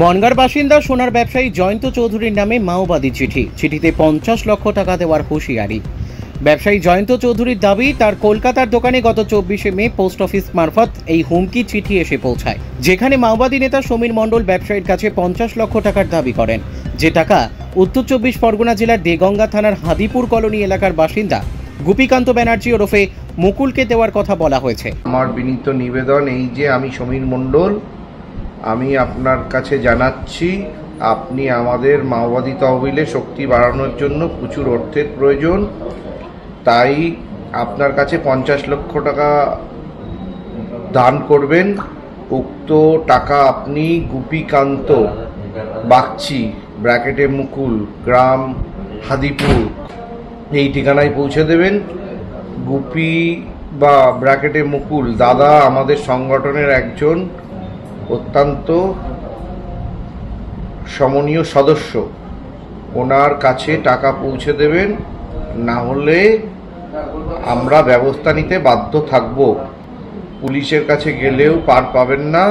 বনগাঁর বাসিন্দা সোনার ব্যবসায়ী জয়ন্ত চৌধুরীর নামে মাওবাদী চিঠি। চিঠিতে 50 লক্ষ টাকা দেওয়ার হুঁশিয়ারি। ব্যবসায়ী জয়ন্ত চৌধুরীর দাবি, তার কলকাতার দোকানে গত 24শে মে পোস্ট অফিস মারফত এই হুমকি চিঠি এসে পৌঁছায়, যেখানে মাওবাদী নেতা সমীর মণ্ডল ব্যবসায়ীর কাছে 50 লক্ষ টাকার দাবি করেন, যে টাকা উত্তর 24 পরগনা জেলার দেগঙ্গা থানার হাদিপুর কলোনি এলাকার বাসিন্দা গোপীকান্ত ব্যানার্জি ওরফে মুকুলকে দেওয়ার কথা বলা হয়েছে। আমার বিনীত নিবেদন এই যে, আমি সমীর মণ্ডল, আমি আপনার কাছে জানাচ্ছি, আপনি আমাদের মাওবাদী তহবিলে শক্তি বাড়ানোর জন্য প্রচুর অর্থের প্রয়োজন, তাই আপনার কাছে 50 লক্ষ টাকা দান করবেন। উক্ত টাকা আপনি গোপীকান্ত বাগচি ব্র্যাকেটে মুকুল, গ্রাম হাদিপুর, এই ঠিকানায় পৌঁছে দেবেন। গোপী বা ব্র্যাকেটে মুকুল দাদা আমাদের সংগঠনের একজন অত্যন্ত সমনীয় সদস্য, ওনার কাছে টাকা পৌঁছে দেবেন, না হলে আমরা ব্যবস্থা নিতে বাধ্য থাকব। পুলিশের কাছে গেলেও পার পাবেন না,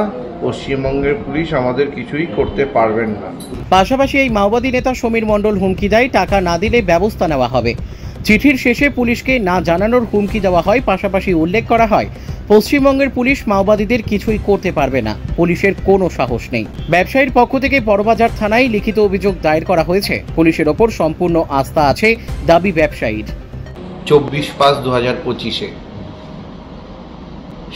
পশ্চিমবঙ্গের পুলিশ আমাদের কিছুই করতে পারবেন না। পাশাপাশি এই মাওবাদী নেতা সমীর মণ্ডল হুমকি দেয়, টাকা না দিলে ব্যবস্থা নেওয়া হবে। চিঠির শেষে পুলিশকে না জানানোর হুমকি দেওয়া হয়। পাশাপাশি উল্লেখ করা হয়, পশ্চিমবঙ্গের পুলিশ মাওবাদীদের কিছুই করতে পারবে না, পুলিশের কোনো সাহস নেই। ব্যবসায়ীর পক্ষ থেকে বড়বাজার থানায় লিখিত অভিযোগ দায়ের করা হয়েছে। পুলিশের ওপর সম্পূর্ণ আস্থা আছে দাবি ব্যবসায়ীর। 24/5/2025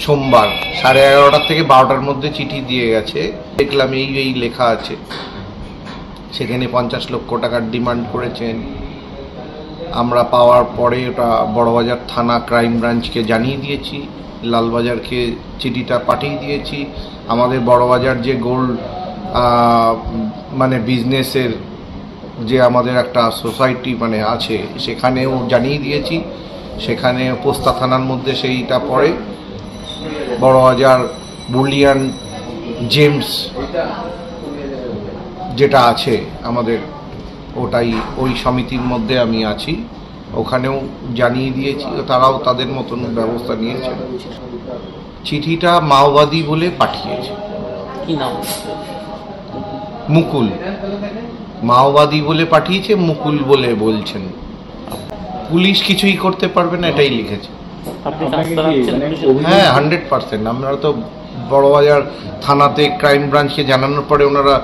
সোমবার 11:30 থেকে 12টার মধ্যে চিঠি দিয়ে গেছে। দেখলাম এই লেখা আছে, সেখানে 50 লক্ষ টাকার ডিমান্ড করেছেন। আমরা পাওয়ার পরে ওটা বড়বাজার থানা ক্রাইম ব্রাঞ্চকে জানিয়ে দিয়েছি, লালবাজারকে চিঠিটা পাঠিয়ে দিয়েছি। আমাদের বড়বাজার যে গোল্ড মানে বিজনেসের যে আমাদের একটা সোসাইটি মানে আছে, সেখানেও জানিয়ে দিয়েছি। সেখানে পোস্তা থানার মধ্যে সেইটা পড়ে। বড়বাজার বুলিয়ান জেমস যেটা আছে আমাদের, ওটাই ওই সমিতির মধ্যে আমি আছি, ওখানেও জানিয়ে দিয়েছি, তারাও তাদের মতন ব্যবস্থা নিয়েছে। চিঠিটা মাওবাদী বলে পাঠিয়েছে। কি নাম? মুকুল। মাওবাদী বলে পাঠিয়েছে, মুকুল বলে বলছেন। পুলিশ কিছুই করতে পারবে না, এটাই লিখেছে। হ্যাঁ, 100%। আমরা তো বড়বাজার থানাতে ক্রাইম ব্রাঞ্চকে জানানোর পরে ওনারা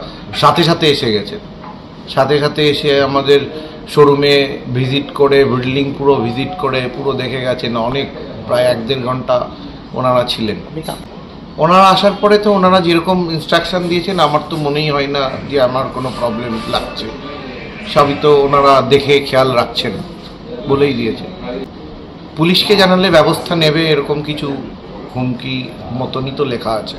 সাথে সাথে এসে গেছেন। সাথে সাথে এসে আমাদের শোরুমে ভিজিট করে, বিল্ডিং পুরো ভিজিট করে পুরো দেখে গেছেন। অনেক প্রায় 1-1.5 ঘন্টা ওনারা ছিলেন। ওনারা আসার পরে তো ওনারা যেরকম ইনস্ট্রাকশন দিয়েছেন, আমার তো মনেই হয় না যে আমার কোনো প্রবলেম লাগছে। সবই তো ওনারা দেখে খেয়াল রাখছেন বলেই দিয়েছেন। পুলিশকে জানালে ব্যবস্থা নেবে, এরকম কিছু হুমকি মতনই তো লেখা আছে।